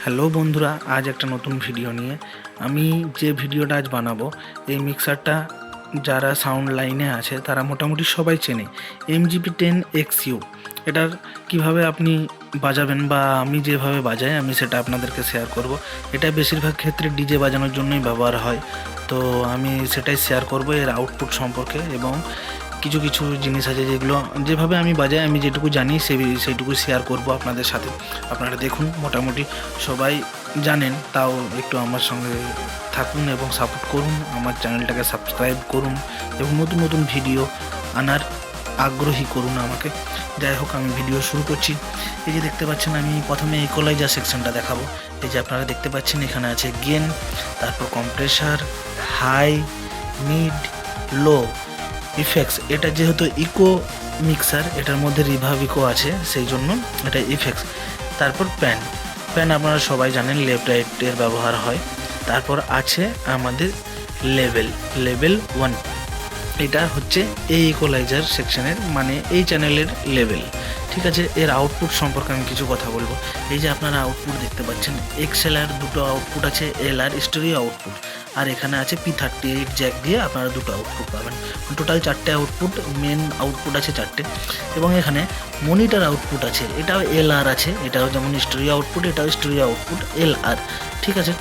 Hello বন্ধুরা, আজ একটা নতুন ভিডিও নিয়ে আমি যে ভিডিওটা আজ বানাবো, এই মিক্সারটা যারা সাউন্ড লাইনে আছে তারা মোটামুটি সবাই চেনে। MGP10XU। এটার কিভাবে আপনি বাজাবেন বা আমি যেভাবে বাজাই আমি সেটা আপনাদেরকে শেয়ার করব। এটা বেশিরভাগ ক্ষেত্রে ডিজে বাজানোর জন্যই ব্যবহার হয়, তো আমি সেটাই শেয়ার করব এর আউটপুট সম্পর্কে। এবং কিছু কিছু জিনিস আছে যেগুলো যেভাবে আমি বাজাই, আমি যেটুকু জানি সেইটুকু শেয়ার করব আপনাদের সাথে। আপনারা দেখুন, মোটামুটি সবাই জানেন, তাও একটু আমার সঙ্গে থাকুন এবং সাপোর্ট করুন, আমার চ্যানেলটাকে সাবস্ক্রাইব করুন এবং নতুন নতুন ভিডিও আনার আগ্রহী করুন আমাকে। যাই হোক, আমি ভিডিও শুরু করছি। এই যে দেখতে পাচ্ছেন, আমি প্রথমে ইকোলাইজার সেকশনটা দেখাবো। এই যে আপনারা দেখতে পাচ্ছেন, এখানে আছে গেন, তারপর কম্প্রেসার, হাই, মিড, লো, ইফেক্টস। এটা যেহেতু ইকো মিক্সার, এটার মধ্যে রিভার্ব ইকো আছে, সেই জন্য এটা ইফেক্টস। তারপর প্যান। প্যান আপনারা সবাই জানেন, লেফট রাইটের ব্যবহার হয়। তারপর আছে আমাদের লেভেল, লেভেল 1। এটা হচ্ছে এই ইকোলাইজার সেকশনের, মানে এই চ্যানেলের লেভেল। ঠিক আছে, এর আউটপুট সম্পর্কে আমি কিছু কথা বলবো। এই যে আপনারা আউটপুট দেখতে পাচ্ছেন, XLR দুটো আউটপুট আছে, LR স্টেরিও আউটপুট, আর এখানে আছে P38 জ্যাক দিয়ে আপনারা দুটো আউটপুট পাবেন। টোটাল 4টে আউটপুট, মেন আউটপুট আছে 4টে। এবং এখানে মনিটর আউটপুট আছে, এটাও LR আছে, এটাও যেমন স্টেরিও আউটপুট, এটাও স্টেরিও আউটপুট LR। ঠিক আছে,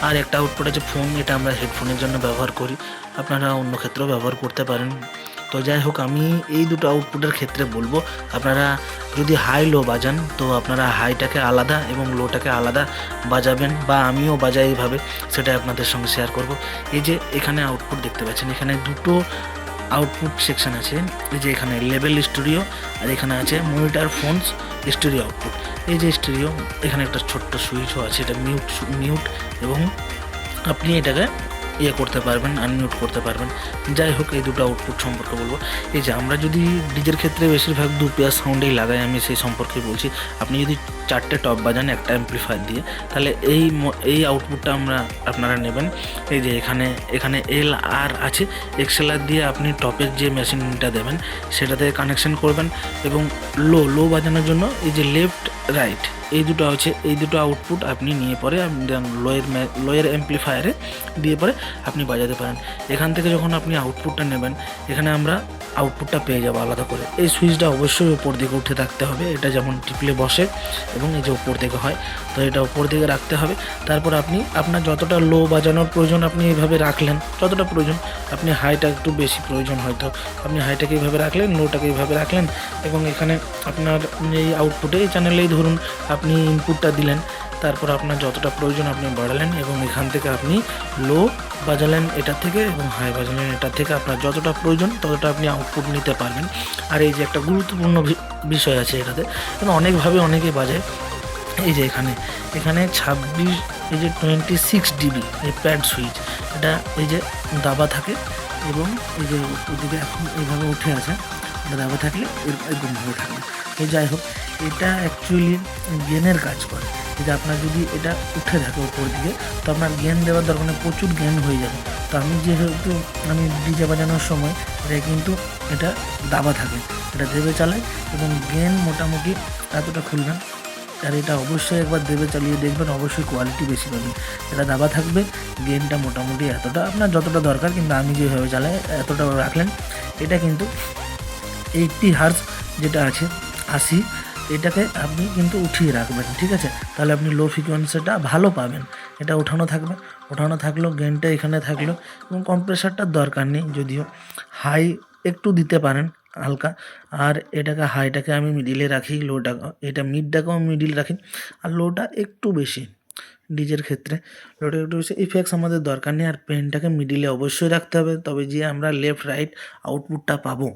আর একটা আউটপুট আছে ফোন, এটা আমরা হেডফোনের জন্য ব্যবহার করি, আপনারা অন্য ক্ষেত্রেও ব্যবহার করতে পারেন। তো যাই হোক, আমি এই দুটো আউটপুটের ক্ষেত্রে বলবো, আপনারা যদি হাই লো বাজান তো আপনারা হাইটাকে আলাদা এবং লোটাকে আলাদা বাজাবেন, বা আমিও বাজাই এইভাবে, সেটা আপনাদের সঙ্গে শেয়ার করব। এই যে এখানে আউটপুট দেখতে পাচ্ছেন, এখানে দুটো আউটপুট সেকশন আছে। এই যে এখানে লেভেল স্টুডিও, আর এখানে আছে মনিটর ফোনস স্টুডিও আউটপুট। এই যে স্টুডিও, এখানে একটা ছোট্ট সুইচও আছে, এটা মিউট এবং আপনি এটাকে করতে পারবেন, আনমিউট করতে পারবেন। যাই হোক, এই দুটো আউটপুট সম্পর্কে বলবো। এই যে আমরা যদি ডিজের ক্ষেত্রে বেশিরভাগ 2 পেয়ার সাউন্ডেই লাগাই, আমি সেই সম্পর্কে বলছি। আপনি যদি 4টে টপ বাজান একটা অ্যাম্প্লিফায়ার দিয়ে, তাহলে এই আউটপুটটা আপনারা নেবেন। এই যে এখানে LR আছে, XLR দিয়ে আপনি টপের যে মেশিনটা দেবেন সেটাতে কানেকশন করবেন। এবং লো বাজানোর জন্য এই যে লেফট রাইট, এই দুটো আউটপুট আপনি নিয়ে পরে লোয়ের অ্যাম্প্লিফায়ারে দিয়ে পরে আপনি বাজাতে পারেন। এখান থেকে যখন আপনি আউটপুটটা নেবেন, এখানে আমরা আউটপুটটা পেয়ে যাবো আলাদা করে। এই সুইচটা অবশ্যই উপর দিকে উঠে থাকতে হবে, এটা যেমন টিপলে বসে এবং এই যে উপর দিকে হয়, তো এটা উপর দিকে রাখতে হবে। তারপর আপনি আপনার যতটা লো বাজানোর প্রয়োজন আপনি এইভাবে রাখলেন, যতটা প্রয়োজন। আপনি হাইটা একটু বেশি প্রয়োজন হয়তো, আপনি হাইটাকে এইভাবে রাখলেন, লোটাকে এইভাবে রাখলেন। এবং এখানে আপনার এই আউটপুটে, এই চ্যানেলেই ধরুন আপনি ইনপুটটা দিলেন, তারপর আপনার যতটা প্রয়োজন আপনি বাড়ালেন এবং এখান থেকে আপনি লো বাজালেন এটা থেকে এবং হাই বাজালেন এটা থেকে। আপনার যতটা প্রয়োজন ততটা আপনি আউটপুট নিতে পারবেন। আর এই যে একটা গুরুত্বপূর্ণ বিষয় আছে এটাতে, এবং অনেকভাবে অনেকে বাজায়। এই যে এখানে 26, এই যে 26 ডিবি এই প্যাড সুইচ, এটা এই যে দাবা থাকে এবং এই যে ওদিকে এখন এইভাবে উঠে আছে, এটা দাবা থাকলে এরকমভাবে থাকবে। তো যাই হোক, এটা অ্যাকচুয়ালি গেনের কাজ করে। যে আপনার যদি এটা উঠে থাকে উপর দিকে, তো আপনার গেন দেওয়ার দরকার নেই, প্রচুর গেন হয়ে যাবে। তো যেহেতু আমি ডিজে বাজানোর সময় এটা দাবা থাকে, এটা দেবে চালাই এবং গেন মোটামুটি এতটা খুলবেন। আর এটা অবশ্যই একবার দেবে চালিয়ে দেখবেন, অবশ্যই কোয়ালিটি বেশি পাবেন। এটা দাবা থাকবে, গেনটা মোটামুটি এতটা আপনার যতটা দরকার, কিন্তু আমি যেভাবে চালাই এতটা রাখলেন। এটা কিন্তু 80 হার্জ যেটা আছে, 80, এটাকে আপনি কিন্তু উঠিয়ে রাখবেন। ঠিক আছে, তাহলে আপনি লো ফ্রিকোয়েন্সিটা ভালো পাবেন। এটা ওঠানো থাকলো, গেনটা এখানে থাকলো এবং কম্প্রেসারটার দরকার নেই, যদিও হাই একটু দিতে পারেন হালকা। আর হাইটাকে আমি মিডিলে রাখি, এটা মিডটাকেও মিডিল রাখি, আর লোটা একটু বেশি ডিজের ক্ষেত্রে, লোটা একটু বেশি। ইফেক্টস আমাদের দরকার নেই, আর পেনটাকে মিডিলে অবশ্যই রাখতে হবে, তবে যে আমরা লেফট রাইট আউটপুটটা পাবো।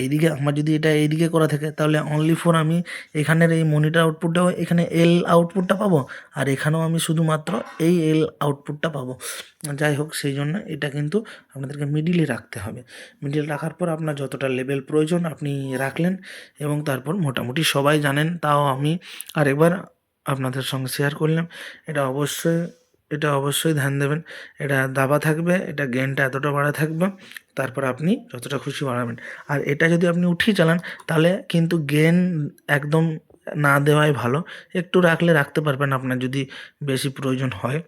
এইদিকে আমার যদি এটা এইদিকে করা থাকে, তাহলে অনলি ফর আমি এখানের এই মনিটর আউটপুটটাও, এখানে L আউটপুটটা পাবো, আর এখানেও আমি শুধুমাত্র এই L আউটপুটটা পাবো। যাই হোক, সেই জন্য এটা কিন্তু আপনাদেরকে মিডিলে রাখতে হবে। মিডিল রাখার পর আপনার যতটা লেভেল প্রয়োজন আপনি রাখলেন, এবং তারপর মোটামুটি সবাই জানেন, তাও আমি আরেকবার আপনাদের সঙ্গে শেয়ার করলাম। এটা অবশ্যই ধ্যান দেবেন, এটা দাবা থাকবে, এটা গেনটা এতটা বাড়া থাকবে, তারপর আপনি যতটা খুশি বাড়াবেন। আর এটা যদি আপনি উঠিয়ে চালান, তাহলে কিন্তু গেন একদম না দেওয়াই ভালো। একটু রাখলে রাখতে পারবেন, আপনার যদি বেশি প্রয়োজন হয়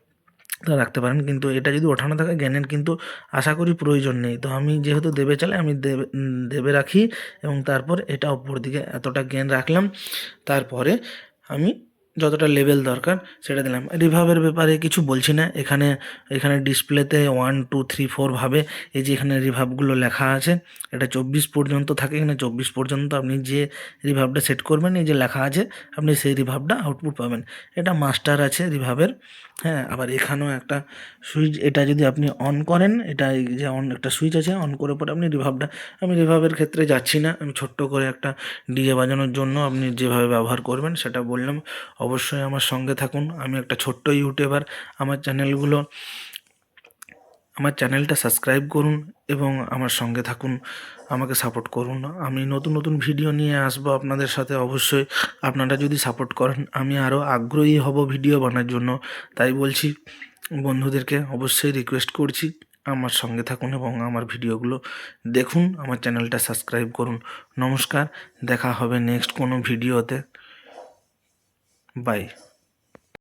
তা রাখতে পারেন, কিন্তু এটা যদি ওঠানো থাকে জ্ঞানের কিন্তু আশা করি প্রয়োজন নেই। তো আমি যেহেতু দেবে চালাই আমি দেবে রাখি, এবং তারপর এটা ওপর দিকে এতটা জ্ঞান রাখলাম, তারপরে আমি যতটা লেভেল দরকার সেটা দিলাম। রিভাবের ব্যাপারে কিছু বলছি না, এখানে এখানে ডিসপ্লেতে 1 2 3 4 ভাবে এই যে এখানে রিভাবগুলো লেখা আছে, এটা 24 পর্যন্ত থাকে। এখানে 24 পর্যন্ত আপনি যে রিভাবটা সেট করবেন, এই যে লেখা আছে, আপনি সেই রিভাবটা আউটপুট পাবেন। এটা মাস্টার আছে রিভাবের। হ্যাঁ, আবার এখানেও একটা সুইচ, এটা যদি আপনি অন করেন, এটা এই যে অন একটা সুইচ আছে, অন করে পরে আপনি রিভাবটা, আমি রিভাবের ক্ষেত্রে যাচ্ছি না, আমি ছোট্ট করে একটা ডিজে বাজানোর জন্য আপনি যেভাবে ব্যবহার করবেন সেটা বললাম। অবশ্যই আমার সঙ্গে থাকুন, আমি একটা ছোট্ট ইউটিউবার। আমার চ্যানেলটা সাবস্ক্রাইব করুন এবং আমার সঙ্গে থাকুন, আমাকে সাপোর্ট করুন। আমি নতুন নতুন ভিডিও নিয়ে আসবো আপনাদের সাথে, অবশ্যই আপনারা যদি সাপোর্ট করেন আমি আরও আগ্রহী হব ভিডিও বানার জন্য। তাই বলছি, বন্ধুদেরকে অবশ্যই রিকোয়েস্ট করছি আমার সঙ্গে থাকুন এবং আমার ভিডিওগুলো দেখুন, আমার চ্যানেলটা সাবস্ক্রাইব করুন। নমস্কার, দেখা হবে নেক্সট কোনো ভিডিওতে। বাই।